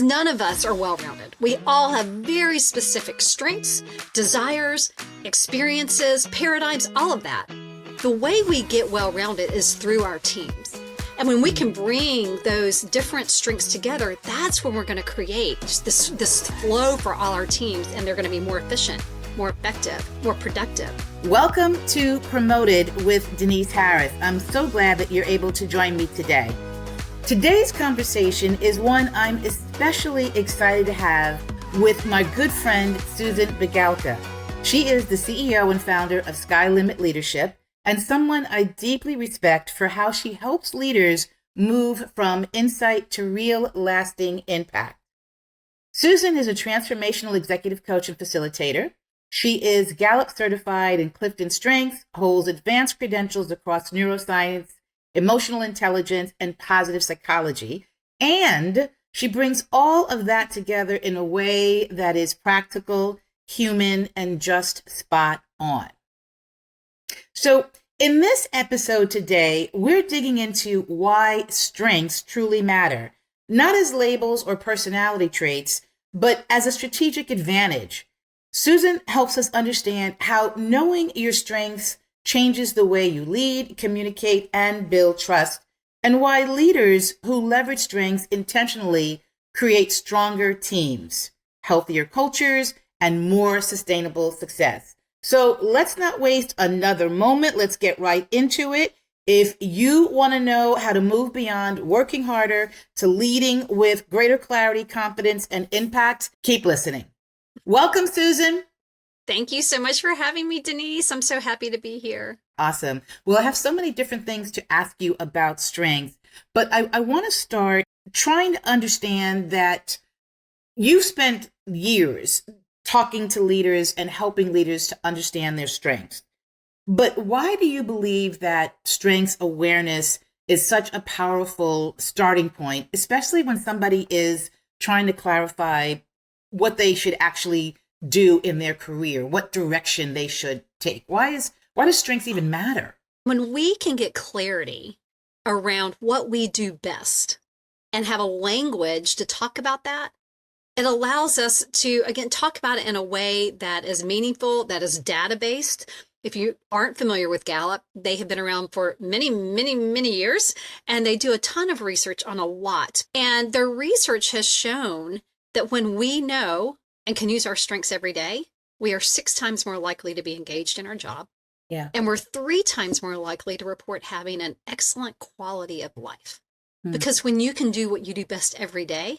None of us are well-rounded. We all have very specific strengths, desires, experiences, paradigms, all of that. The way we get well-rounded is through our teams. And when we can bring those different strengths together, that's when we're going to create just this flow for all our teams, and they're going to be more efficient, more effective, more productive. Welcome to Promoted with Denise Harris. I'm so glad that you're able to join me today. Today's conversation is one I'm especially excited to have with my good friend, Susan Begalka. She is the CEO and founder of SkyLimit Leadership and someone I deeply respect for how she helps leaders move from insight to real lasting impact. Susan is a transformational executive coach and facilitator. She is Gallup certified in CliftonStrengths, holds advanced credentials across neuroscience, emotional intelligence, and positive psychology. And she brings all of that together in a way that is practical, human, and just spot on. So in this episode today, we're digging into why strengths truly matter, not as labels or personality traits, but as a strategic advantage. Susan helps us understand how knowing your strengths changes the way you lead, communicate, and build trust, and why leaders who leverage strengths intentionally create stronger teams, healthier cultures, and more sustainable success. So let's not waste another moment. Let's get right into it. If you want to know how to move beyond working harder to leading with greater clarity, confidence, and impact, keep listening. Welcome, Susan. Thank you so much for having me, Denise. I'm so happy to be here. Awesome. Well, I have so many different things to ask you about strengths, but I want to start trying to understand that you've spent years talking to leaders and helping leaders to understand their strengths. But why do you believe that strengths awareness is such a powerful starting point, especially when somebody is trying to clarify what they should actually do in their career, what direction they should take? Why does strengths even matter? When we can get clarity around what we do best and have a language to talk about that, it allows us to, again, talk about it in a way that is meaningful, that is data-based. If you aren't familiar with Gallup, they have been around for many, many, many years, and they do a ton of research on a lot. And their research has shown that when we know and can use our strengths every day, we are 6 times more likely to be engaged in our job. Yeah. And we're 3 times more likely to report having an excellent quality of life. Because when you can do what you do best every day,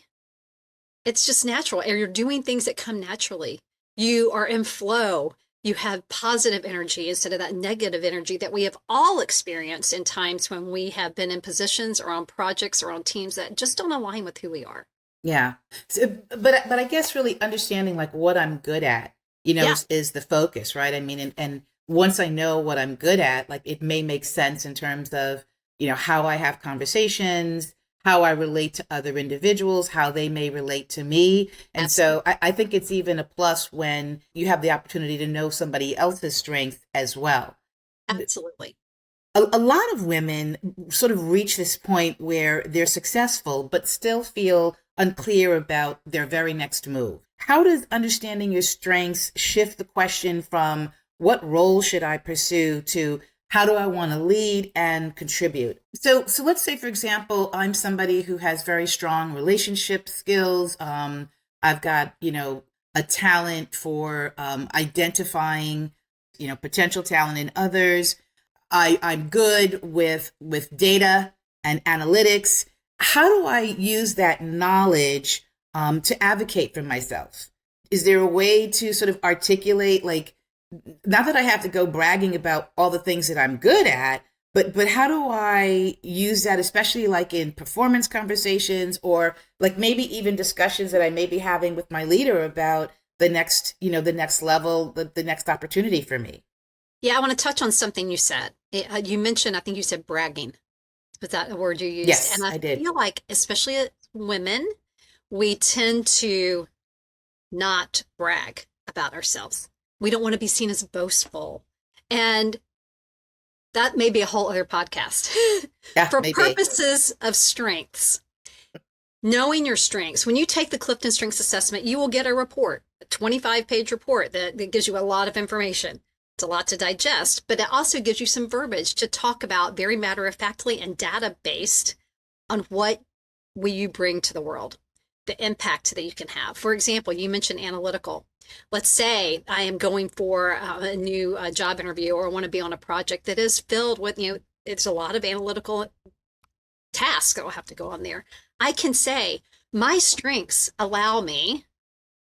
it's just natural. And you're doing things that come naturally. You are in flow. You have positive energy instead of that negative energy that we have all experienced in times when we have been in positions or on projects or on teams that just don't align with who we are. Yeah. So, but I guess really understanding like what I'm good at, is the focus, right? I mean, and once I know what I'm good at, like it may make sense in terms of, how I have conversations, how I relate to other individuals, how they may relate to me. And Absolutely. So I think it's even a plus when you have the opportunity to know somebody else's strengths as well. Absolutely. A lot of women sort of reach this point where they're successful, but still feel unclear about their very next move. How does understanding your strengths shift the question from what role should I pursue to how do I want to lead and contribute? So let's say, for example, I'm somebody who has very strong relationship skills. I've got, a talent for identifying, potential talent in others. I'm good with data and analytics. How do I use that knowledge to advocate for myself? Is there a way to sort of articulate, like, not that I have to go bragging about all the things that I'm good at, but how do I use that, especially like in performance conversations or like maybe even discussions that I may be having with my leader about the next level, the next opportunity for me? Yeah, I want to touch on something you said. You mentioned, I think you said bragging. Was that a word you used? Yes, and I did. feel like, especially as women, we tend to not brag about ourselves. We don't want to be seen as boastful. And that may be a whole other podcast. Yeah, For maybe. purposes of strengths, Knowing your strengths. When you take the Clifton Strengths assessment, you will get a report, a 25-page report that gives you a lot of information. It's a lot to digest, but it also gives you some verbiage to talk about very matter-of-factly and data-based on what will you bring to the world, the impact that you can have. For example, you mentioned analytical. Let's say I am going for a new job interview, or I want to be on a project that is filled with, it's a lot of analytical tasks that will have to go on there. I can say my strengths allow me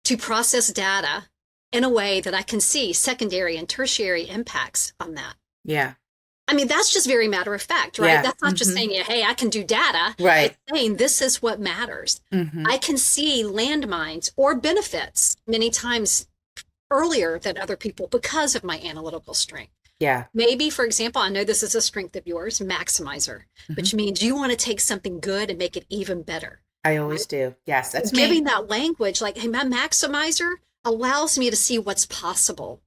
to process data in a way that I can see secondary and tertiary impacts on that. Yeah. I mean, that's just very matter of fact, right? Yeah. That's not just saying, hey, I can do data. Right. It's saying this is what matters. I can see landmines or benefits many times earlier than other people because of my analytical strength. Yeah. Maybe, for example, I know this is a strength of yours, maximizer, which means you want to take something good and make it even better. I always do. Yes, that's me. Giving that language, like, hey, my maximizer allows me to see what's possible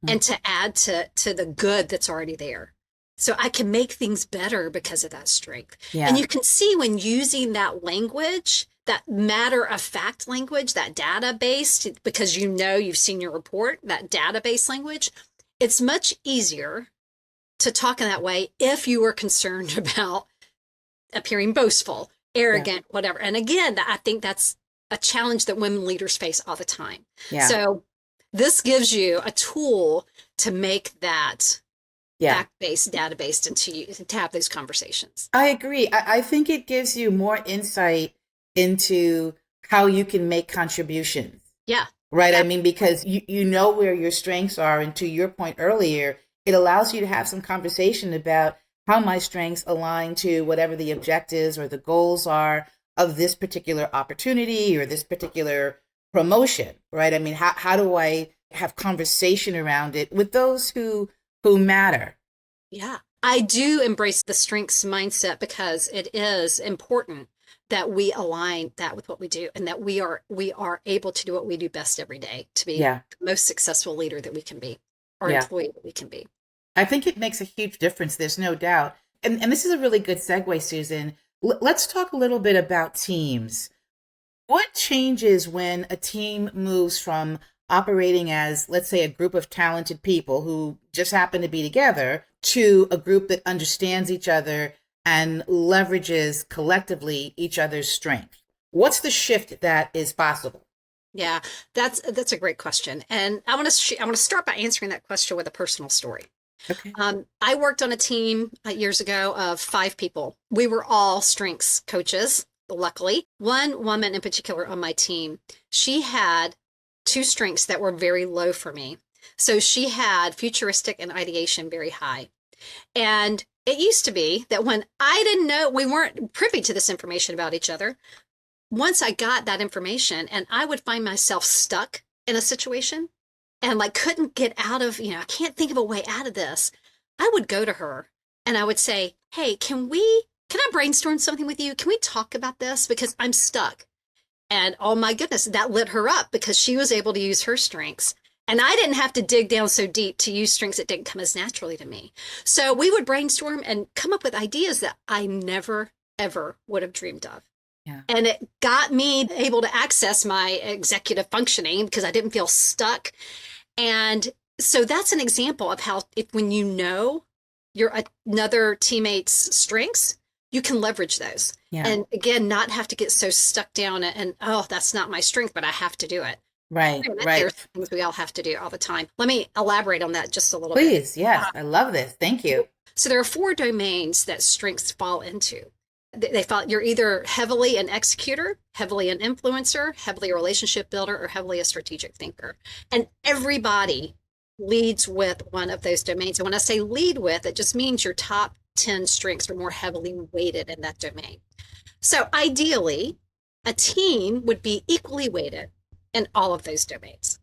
and to add to the good that's already there. So I can make things better because of that strength. Yeah. And you can see when using that language, that matter of fact language, that data-based, because you've seen your report, that data-based language, it's much easier to talk in that way if you are concerned about appearing boastful, arrogant, whatever. And again, I think that's a challenge that women leaders face all the time. Yeah. So this gives you a tool to make that fact-based, data-based, and to have those conversations. I agree. I think it gives you more insight into how you can make contributions. Yeah. Right. I mean, because you know where your strengths are. And to your point earlier, it allows you to have some conversation about how my strengths align to whatever the objectives or the goals are of this particular opportunity or this particular promotion. Right. I mean, how do I have conversation around it with those who matter? Yeah. I do embrace the strengths mindset because it is important that we align that with what we do and that we are able to do what we do best every day to be the most successful leader that we can be, or employee that we can be. I think it makes a huge difference. There's no doubt. And this is a really good segue, Susan. Let's talk a little bit about teams. What changes when a team moves from operating as, let's say, a group of talented people who just happen to be together to a group that understands each other and leverages collectively each other's strength? What's the shift that is possible? Yeah, that's a great question. And I want to start by answering that question with a personal story. Okay. I worked on a team years ago of 5 people. We were all strengths coaches, luckily. One woman in particular on my team, she had 2 strengths that were very low for me. So she had futuristic and ideation very high. And it used to be that when I didn't know, we weren't privy to this information about each other. Once I got that information and I would find myself stuck in a situation and like couldn't get out of, I can't think of a way out of this. I would go to her and I would say, hey, can I brainstorm something with you? Can we talk about this? Because I'm stuck. And oh my goodness, that lit her up because she was able to use her strengths. And I didn't have to dig down so deep to use strengths that didn't come as naturally to me. So we would brainstorm and come up with ideas that I never, ever would have dreamed of. Yeah. And it got me able to access my executive functioning because I didn't feel stuck. And so that's an example of how when you know your another teammate's strengths, you can leverage those. Yeah. And again, not have to get so stuck down and, oh, that's not my strength, but I have to do it. Right. There's things we all have to do all the time. Let me elaborate on that just a little bit. Please. Yes. I love this. Thank you. So there are 4 domains that strengths fall into. They fall, you're either heavily an executor, heavily an influencer, heavily a relationship builder, or heavily a strategic thinker. And everybody leads with one of those domains. And when I say lead with, it just means your top 10 strengths are more heavily weighted in that domain. So ideally, a team would be equally weighted in all of those domains.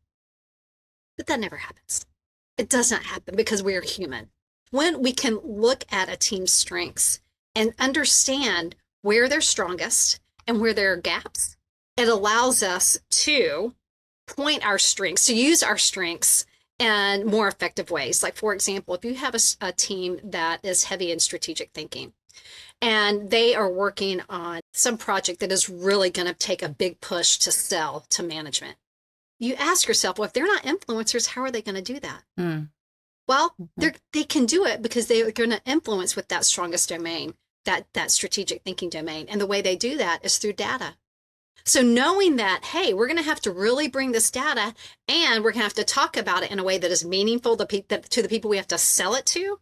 But that never happens. It does not happen because we are human. When we can look at a team's strengths and understand where they're strongest and where there are gaps, it allows us to point our strengths, to use our strengths in more effective ways. Like, for example, if you have a team that is heavy in strategic thinking, and they are working on some project that is really going to take a big push to sell to management. You ask yourself, well, if they're not influencers, how are they going to do that? Mm. Well, Mm-hmm. they can do it because they're going to influence with that strongest domain, that strategic thinking domain. And the way they do that is through data. So knowing that, hey, we're going to have to really bring this data and we're going to have to talk about it in a way that is meaningful to the people we have to sell it to,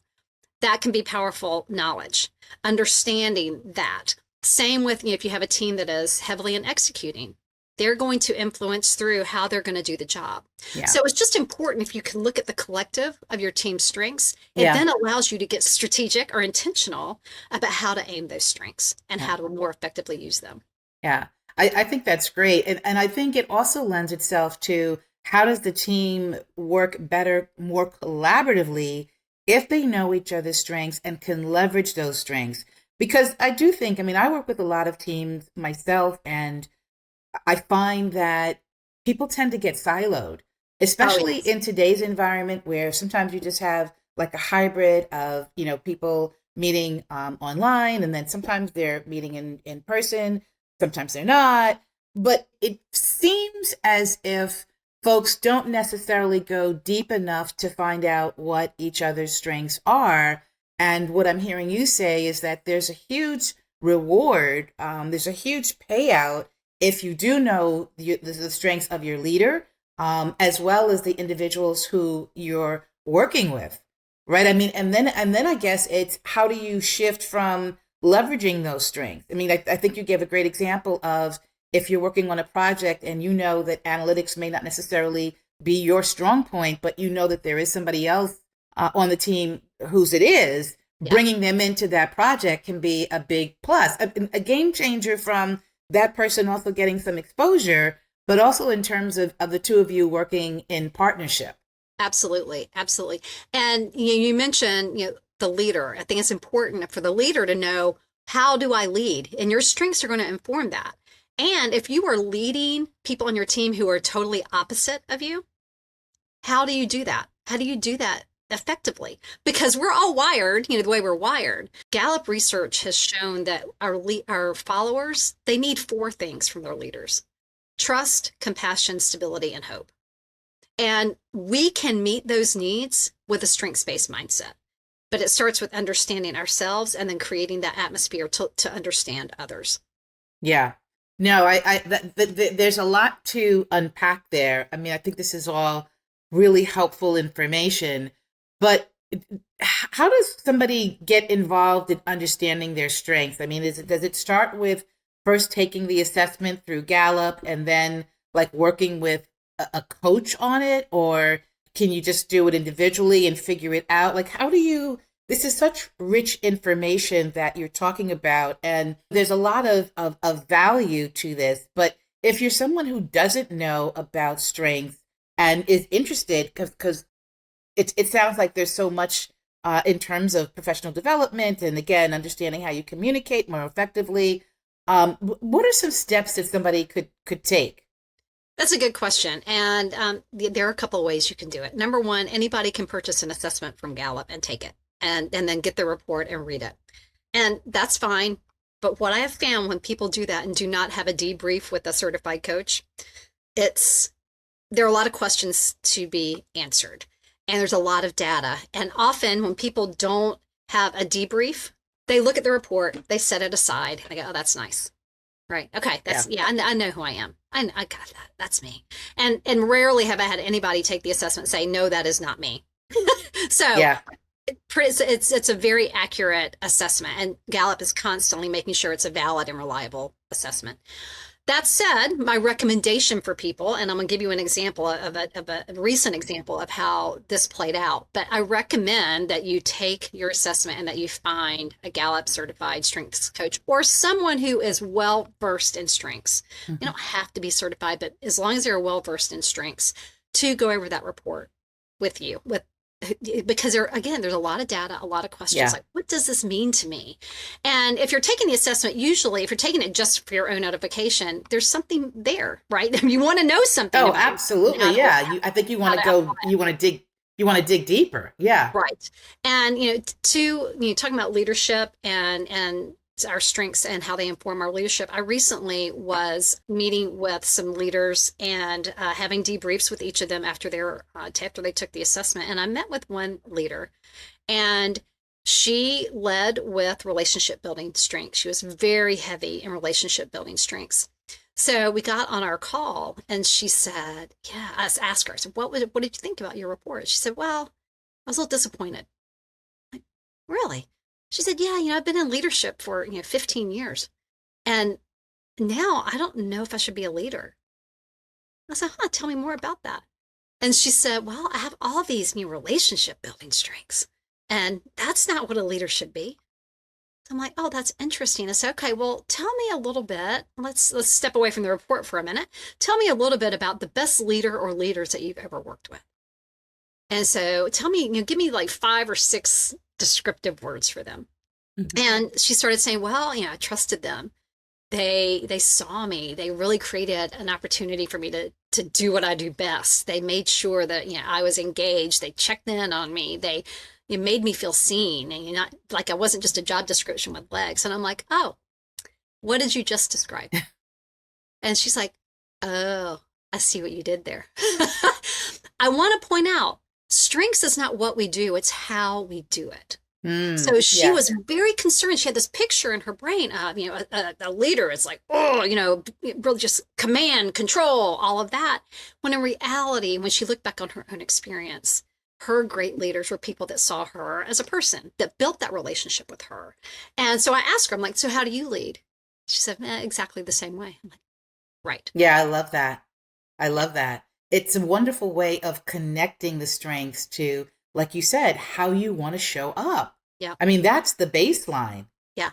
that can be powerful knowledge. Understanding that. Same with, if you have a team that is heavily in executing, they're going to influence through how they're going to do the job. Yeah. So it's just important if you can look at the collective of your team's strengths, it Yeah. then allows you to get strategic or intentional about how to aim those strengths and Yeah. how to more effectively use them. Yeah, I think that's great. And I think it also lends itself to how does the team work better, more collaboratively if they know each other's strengths and can leverage those strengths. Because I do think, I mean, I work with a lot of teams myself, and I find that people tend to get siloed, especially yes. in today's environment where sometimes you just have like a hybrid of, people meeting online, and then sometimes they're meeting in person, sometimes they're not. But it seems as if folks don't necessarily go deep enough to find out what each other's strengths are. And what I'm hearing you say is that there's a huge reward, there's a huge payout if you do know the strengths of your leader, as well as the individuals who you're working with, right? I mean, and then I guess it's how do you shift from leveraging those strengths? I mean, I think you gave a great example of if you're working on a project and you know that analytics may not necessarily be your strong point, but you know that there is somebody else on the team whose it is, Yeah. bringing them into that project can be a big plus, a game changer from that person also getting some exposure, but also in terms of the two of you working in partnership. Absolutely. Absolutely. And you mentioned, the leader. I think it's important for the leader to know, how do I lead? And your strengths are going to inform that. And if you are leading people on your team who are totally opposite of you, how do you do that? How do you do that effectively? Because we're all wired, the way we're wired. Gallup research has shown that our followers, they need 4 things from their leaders: trust, compassion, stability, and hope. And we can meet those needs with a strengths-based mindset. But it starts with understanding ourselves and then creating that atmosphere to understand others. Yeah. No, there's a lot to unpack there. I mean, I think this is all really helpful information, but how does somebody get involved in understanding their strengths? I mean, does it start with first taking the assessment through Gallup and then like working with a coach on it, or can you just do it individually and figure it out? Like, how do you, this is such rich information that you're talking about, and there's a lot of value to this. But if you're someone who doesn't know about strengths and is interested, because it sounds like there's so much in terms of professional development and, again, understanding how you communicate more effectively. What are some steps that somebody could take? That's a good question. And there are a couple of ways you can do it. Number one, anybody can purchase an assessment from Gallup and take it and then get the report and read it. And that's fine. But what I have found when people do that and do not have a debrief with a certified coach, there are a lot of questions to be answered. And there's a lot of data. And often when people don't have a debrief, they look at the report, they set it aside, and they go, oh, that's nice. Right. Okay. I know who I am. I got that. That's me. And rarely have I had anybody take the assessment and say, no, that is not me. So Yeah. it's a very accurate assessment, and Gallup is constantly making sure it's a valid and reliable assessment. That said, my recommendation for people, and I'm going to give you an example of a recent example of how this played out, but I recommend that you take your assessment and that you find a Gallup certified strengths coach or someone who is well versed in strengths. Mm-hmm. You don't have to be certified, but as long as they're well versed in strengths, to go over that report with you, because there's a lot of data, a lot of questions, like, what does this mean to me? And if you're taking the assessment, usually if you're taking it just for your own edification, there's something there, right? You want to know something. Oh, absolutely. Yeah. I think you want to dig deeper. Yeah. Right. And, talking about leadership and our strengths and how they inform our leadership. I recently was meeting with some leaders and having debriefs with each of them after after they took the assessment. And I met with one leader, and she led with relationship building strengths. She was very heavy in relationship building strengths. So we got on our call, and she said, "Yeah." I asked her, I said, "What did you think about your report?" She said, "Well, I was a little disappointed." Like, really? She said, "Yeah, I've been in leadership for, 15 years. And now I don't know if I should be a leader." I said, "Tell me more about that." And she said, "Well, I have all these new relationship building strengths, and that's not what a leader should be." So I'm like, "Oh, that's interesting." I said, "Okay, well, tell me a little bit. Let's step away from the report for a minute. Tell me a little bit about the best leader or leaders that you've ever worked with." And so tell me, give me like 5 or 6 descriptive words for them. Mm-hmm. And she started saying, "Well, I trusted them. They saw me. They really created an opportunity for me to do what I do best. They made sure that, I was engaged. They checked in on me. They made me feel seen, and not like I wasn't just a job description with legs." And I'm like, "Oh, what did you just describe?" And she's like, "Oh, I see what you did there." I want to point out, strengths is not what we do, it's how we do it. So she was very concerned. She had this picture in her brain of, a leader is like, really just command, control, all of that. When in reality, when she looked back on her own experience, her great leaders were people that saw her as a person, that built that relationship with her. And so I asked her, I'm like, "So how do you lead?" She said, "Exactly the same way." I'm like, right. Yeah, I love that. I love that. It's a wonderful way of connecting the strengths to, like you said, how you want to show up. Yeah. I mean, that's the baseline. Yeah,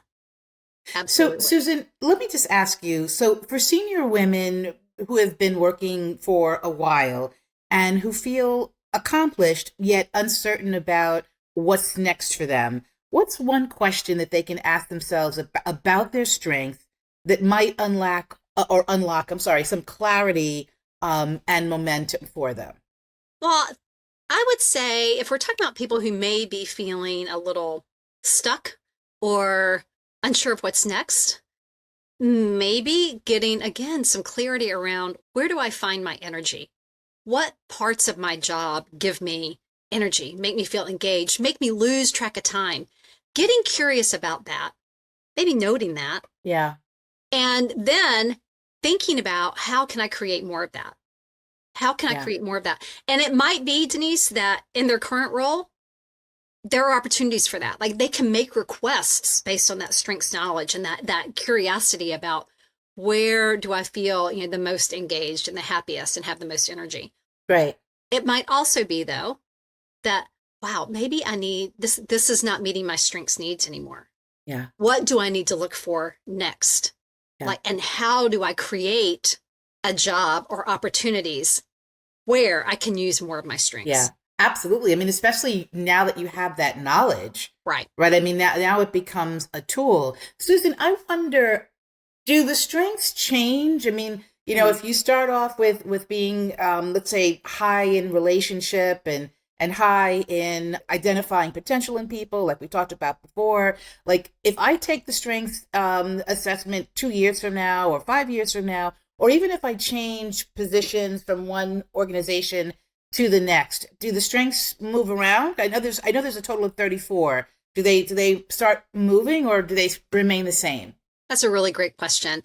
absolutely. So, Susan, let me just ask you, so for senior women who have been working for a while and who feel accomplished yet uncertain about what's next for them, what's one question that they can ask themselves about their strengths that might unlock, some clarity and momentum for them? Well, I would say if we're talking about people who may be feeling a little stuck or unsure of what's next, maybe getting, again, some clarity around, where do I find my energy? What parts of my job give me energy, make me feel engaged, make me lose track of time? Getting curious about that, maybe noting that. Yeah. And then thinking about, how can I create more of that? How can I create more of that? And it might be, Denise, that in their current role, there are opportunities for that. Like, they can make requests based on that strengths knowledge and that curiosity about, where do I feel, the most engaged and the happiest and have the most energy? Right. It might also be, though, that, wow, maybe I need this. This is not meeting my strengths needs anymore. Yeah. What do I need to look for next? Yeah. And how do I create a job or opportunities where I can use more of my strengths? Yeah, absolutely. I mean, especially now that you have that knowledge. Right. Right. I mean, now it becomes a tool. Susan, I wonder, do the strengths change? I mean, if you start off with being, let's say, high in relationship and high in identifying potential in people, like we talked about before, like if I take the strengths assessment 2 years from now or 5 years from now, or even if I change positions from one organization to the next, do the strengths move around? I know there's a total of 34. Do they start moving, or do they remain the same? That's a really great question.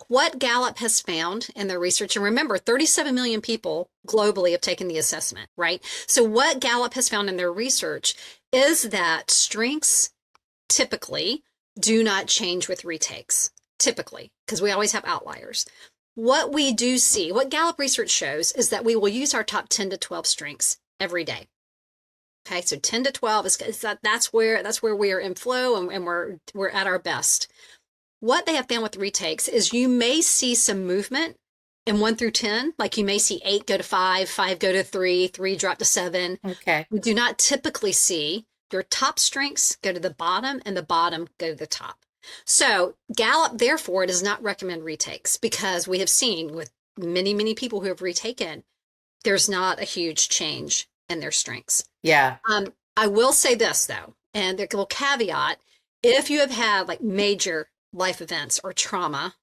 What Gallup has found in their research, and remember, 37 million people globally have taken the assessment, right? So what Gallup has found in their research is that strengths typically do not change with retakes, typically, because we always have outliers. What we do see, what Gallup research shows, is that we will use our top 10 to 12 strengths every day. Okay, so 10 to 12 that's where we are in flow and we're at our best. What they have found with retakes is you may see some movement in 1 through 10, like you may see 8 go to 5, 5 go to 3, 3 drop to 7. Okay. We do not typically see your top strengths go to the bottom and the bottom go to the top. So Gallup, therefore, does not recommend retakes, because we have seen with many, many people who have retaken, there's not a huge change in their strengths. Yeah. I will say this, though, and there's a little caveat. If you have had like major life events or trauma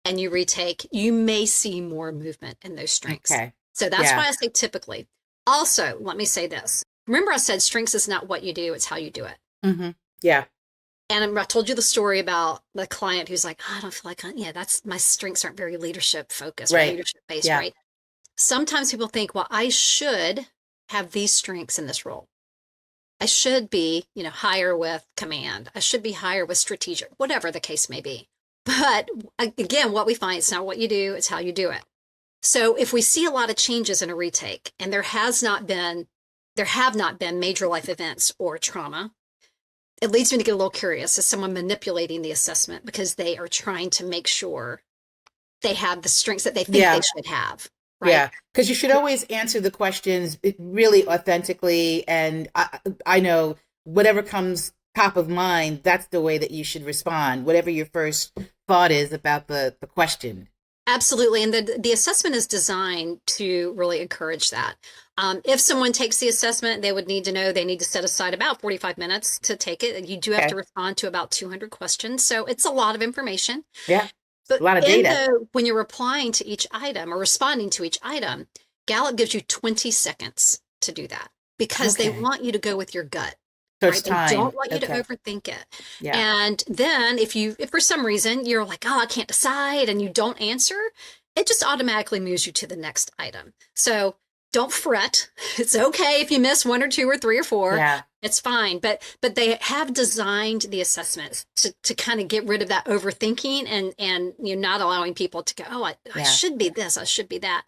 and you retake, you may see more movement in those strengths. Okay. So that's Yeah. why I say typically. Also, let me say this. Remember, I said strengths is not what you do, it's how you do it. Mm-hmm. Yeah. And I told you the story about the client who's like, "Oh, I don't feel like, yeah, that's my strengths aren't very leadership focused or Right. leadership based, Yeah. right?" Sometimes people think, well, I should have these strengths in this role. I should be, higher with command. I should be higher with strategic, whatever the case may be. But again, what we find, it's not what you do, it's how you do it. So if we see a lot of changes in a retake and there have not been major life events or trauma, it leads me to get a little curious. Is someone manipulating the assessment because they are trying to make sure they have the strengths that they think they Yeah. should have, right? Yeah. Because you should always answer the questions really authentically. And I know whatever comes top of mind, that's the way that you should respond, whatever your first thought is about the question. Absolutely. And the assessment is designed to really encourage that. If someone takes the assessment, they would need to know they need to set aside about 45 minutes to take it. You do have to Okay. respond to about 200 questions. So it's a lot of information. Yeah. A But lot of data. when you're replying to each item or responding to each item, Gallup gives you 20 seconds to do that because they Okay. want you to go with your gut. So it's Right. They don't time. want you to Okay. overthink it. Yeah. And then if for some reason you're like, oh, I can't decide and you don't answer, it just automatically moves you to the next item. So don't fret. It's okay if you miss one or two or three or four. Yeah. It's fine. But they have designed the assessments to kind of get rid of that overthinking and not allowing people to go, oh, I Yeah. should be this, I should be that.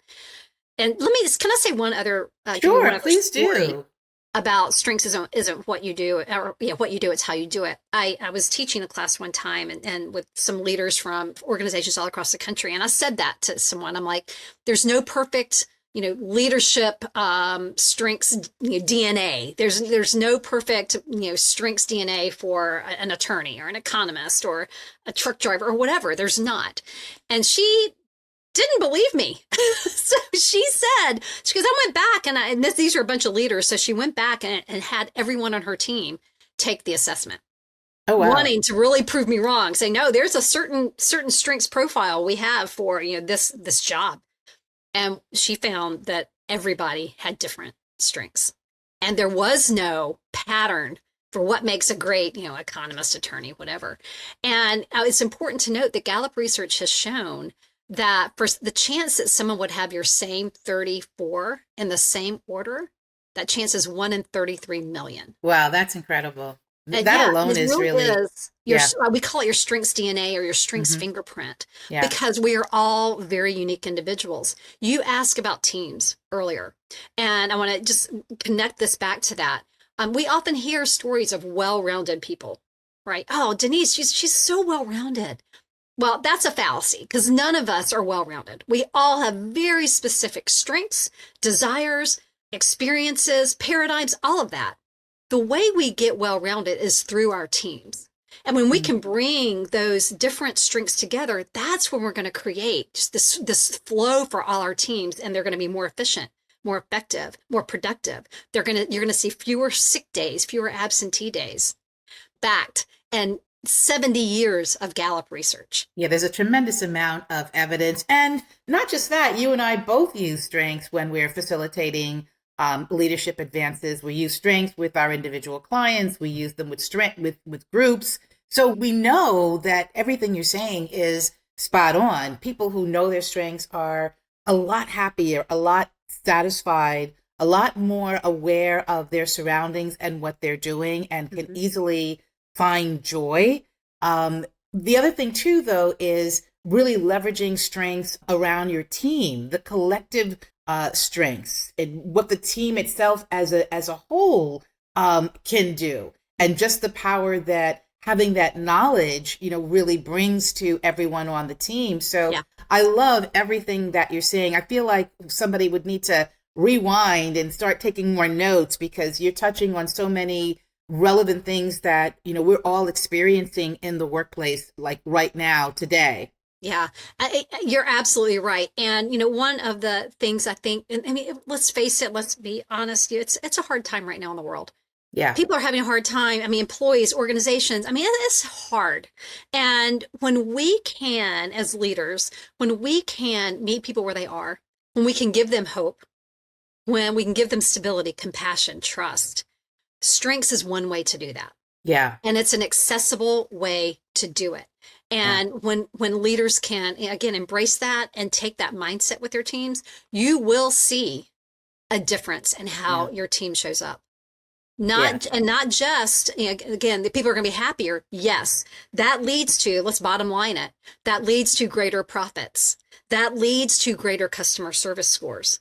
And can I say one other, give you one Sure. other Please story do. about strengths isn't what you do, or what you do, it's how you do it. I was teaching a class one time and with some leaders from organizations all across the country, and I said that to someone. I'm like, there's no perfect leadership strengths DNA. There's no perfect strengths DNA for an attorney or an economist or a truck driver or whatever. There's not. And she didn't believe me. So she goes, I went back and these are a bunch of leaders. So she went back and had everyone on her team take the assessment, Oh, wow. wanting to really prove me wrong. Say, no, there's a certain strengths profile we have for, this job. And she found that everybody had different strengths and there was no pattern for what makes a great, economist, attorney, whatever. And it's important to note that Gallup research has shown that for the chance that someone would have your same 34 in the same order, that chance is 1 in 33 million. Wow. That's incredible. And That yeah, alone it is really really, is yeah. we call it your strengths DNA or your strengths Hmm. fingerprint, Yeah. because we are all very unique individuals. You asked about teams earlier, and I want to just connect this back to that. We often hear stories of well-rounded people, right? Oh, Denise, she's so well-rounded. Well, that's a fallacy because none of us are well-rounded. We all have very specific strengths, desires, experiences, paradigms, all of that. The way we get well-rounded is through our teams. And when we Mhm. can bring those different strengths together, that's when we're going to create just this flow for all our teams, and they're going to be more efficient, more effective, more productive. You're going to see fewer sick days, fewer absentee days. Backed and 70 years of Gallup research. Yeah, there's a tremendous amount of evidence. And not just that, you and I both use strengths when we're facilitating leadership advances. We use strengths with our individual clients. We use them with strength with groups. So we know that everything you're saying is spot on. People who know their strengths are a lot happier, a lot satisfied, a lot more aware of their surroundings and what they're doing, and can easily find joy. The other thing too, though, is really leveraging strengths around your team, the collective strengths, and what the team itself as a whole can do, and just the power that having that knowledge, really brings to everyone on the team. So Yeah. I love everything that you're saying. I feel like somebody would need to rewind and start taking more notes, because you're touching on so many relevant things that we're all experiencing in the workplace, like right now today. Yeah, you're absolutely right. And one of the things I think, and I mean, let's face it, let's be honest, it's a hard time right now in the world. Yeah. People are having a hard time. I mean, employees, organizations, I mean, it's hard. And when we can, as leaders, when we can meet people where they are, when we can give them hope, when we can give them stability, compassion, trust, strengths is one way to do that. Yeah. And it's an accessible way to do it. Yeah. And when leaders can, again, embrace that and take that mindset with their teams, you will see a difference in Yeah. how your team shows up. Yeah. Not just, again, the people are going to be happier. Yes, that leads to, let's bottom line it, that leads to greater profits. That leads to greater customer service scores.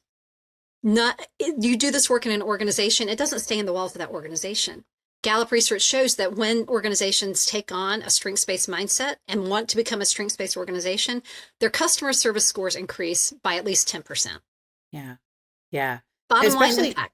Not, you do this work in an organization, it doesn't stay in the walls of that organization. Gallup research shows that when organizations take on a strengths-based mindset and want to become a strengths-based organization, their customer service scores increase by at least 10%. Yeah. Yeah. Bottom line Especially, impact.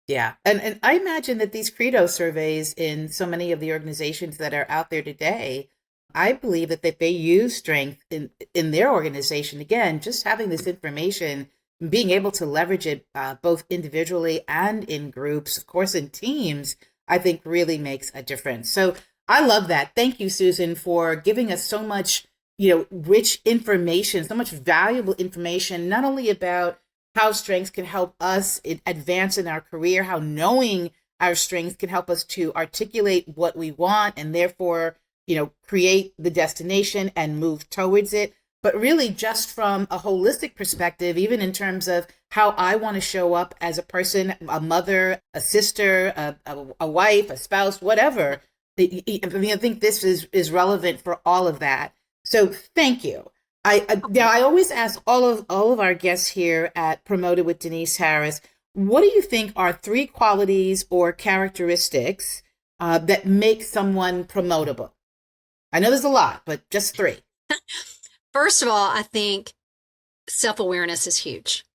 yeah. And I imagine that these credo surveys in so many of the organizations that are out there today, I believe that they use strength in their organization. Again, just having this information, being able to leverage it both individually and in groups, of course, in teams, I think really makes a difference. So I love that. Thank you, Susan, for giving us so much, rich information, so much valuable information, not only about how strengths can help us advance in our career, how knowing our strengths can help us to articulate what we want and therefore, create the destination and move towards it, but really just from a holistic perspective, even in terms of how I want to show up as a person, a mother, a sister, a wife, a spouse, whatever. I think this is relevant for all of that. So thank you. I always ask all of our guests here at Promoted with Denise Harris, what do you think are 3 qualities or characteristics that make someone promotable? I know there's a lot, but just 3. First of all, I think self-awareness is huge.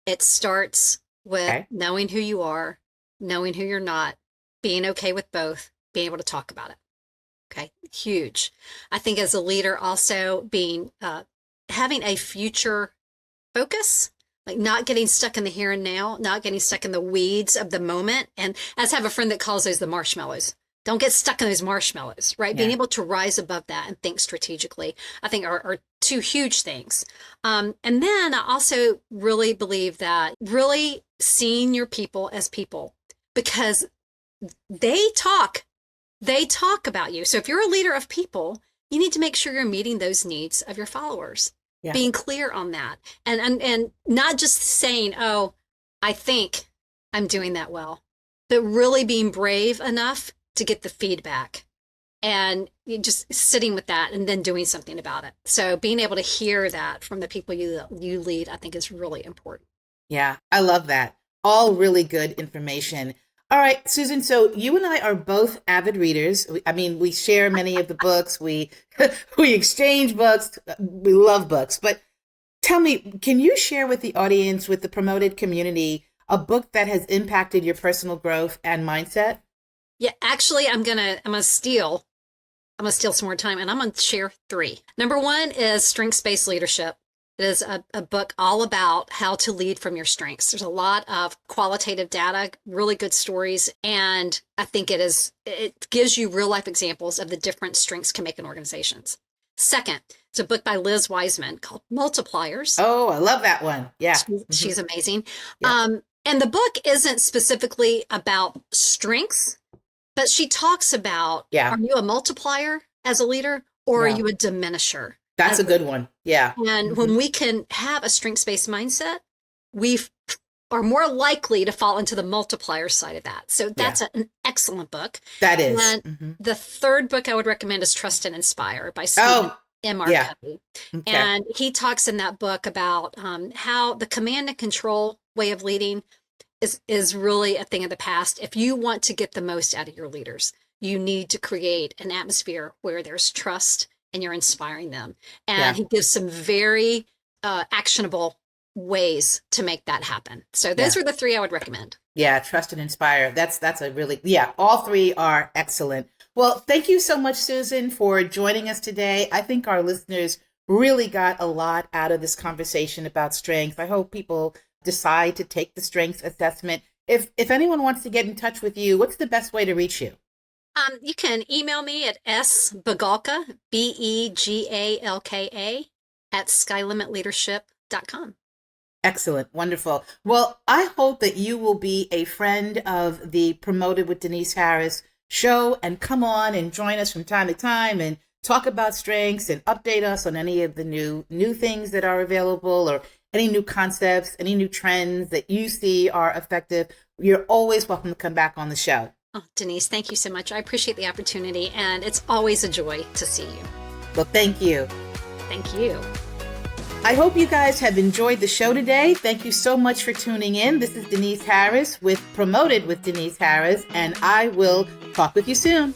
It starts with knowing who you are, knowing who you're not, being okay with both, being able to talk about it. Okay, huge. I think as a leader, also being having a future focus, like not getting stuck in the here and now, not getting stuck in the weeds of the moment. And I have a friend that calls those the marshmallows. Don't get stuck in those marshmallows, right? Yeah. Being able to rise above that and think strategically, I think are 2 huge things. And then I also really believe that really seeing your people as people, because they talk about you. So if you're a leader of people, you need to make sure you're meeting those needs of your followers, being clear on that, and not just saying, oh, I think I'm doing that well, but really being brave enough to get the feedback and just sitting with that and then doing something about it. So being able to hear that from the people you lead, I think is really important. Yeah, I love that. All really good information. All right, Susan, so you and I are both avid readers. I mean, we share many of the books. We we exchange books. We love books. But tell me, can you share with the audience, with the Promoted community, a book that has impacted your personal growth and mindset? Yeah, actually, I'm gonna steal some more time, and I'm gonna share 3. Number 1 is Strengths-Based Leadership. It is a book all about how to lead from your strengths. There's a lot of qualitative data, really good stories, and I think it gives you real life examples of the different strengths can make in organizations. Second, it's a book by Liz Wiseman called Multipliers. Oh, I love that one. Yeah. She's amazing. Yeah. And the book isn't specifically about strengths, but she talks about, are you a multiplier as a leader, or are you a diminisher? That's a good one. Yeah. And when we can have a strengths-based mindset, we are more likely to fall into the multiplier side of that. So that's an excellent book. That is. And the 3rd book I would recommend is Trust and Inspire by Stephen M. R. Covey. Okay. And he talks in that book about how the command and control way of leading is really a thing of the past. If you want to get the most out of your leaders, you need to create an atmosphere where there's trust and you're inspiring them. And he gives some very actionable ways to make that happen. So those are the 3 I would recommend. Yeah, Trust and Inspire. That's a really, all 3 are excellent. Well, thank you so much, Susan, for joining us today. I think our listeners really got a lot out of this conversation about strength. I hope people decide to take the strengths assessment. If anyone wants to get in touch with you, what's the best way to reach you? You can email me at sbegalka, Begalka, at SkyLimitLeadership.com. Excellent. Wonderful. Well, I hope that you will be a friend of the Promoted with Denise Harris show and come on and join us from time to time and talk about strengths and update us on any of the new things that are available, or any new concepts, any new trends that you see are effective. You're always welcome to come back on the show. Oh, Denise, thank you so much. I appreciate the opportunity, and it's always a joy to see you. Well, thank you. Thank you. I hope you guys have enjoyed the show today. Thank you so much for tuning in. This is Denise Harris with Promoted with Denise Harris, and I will talk with you soon.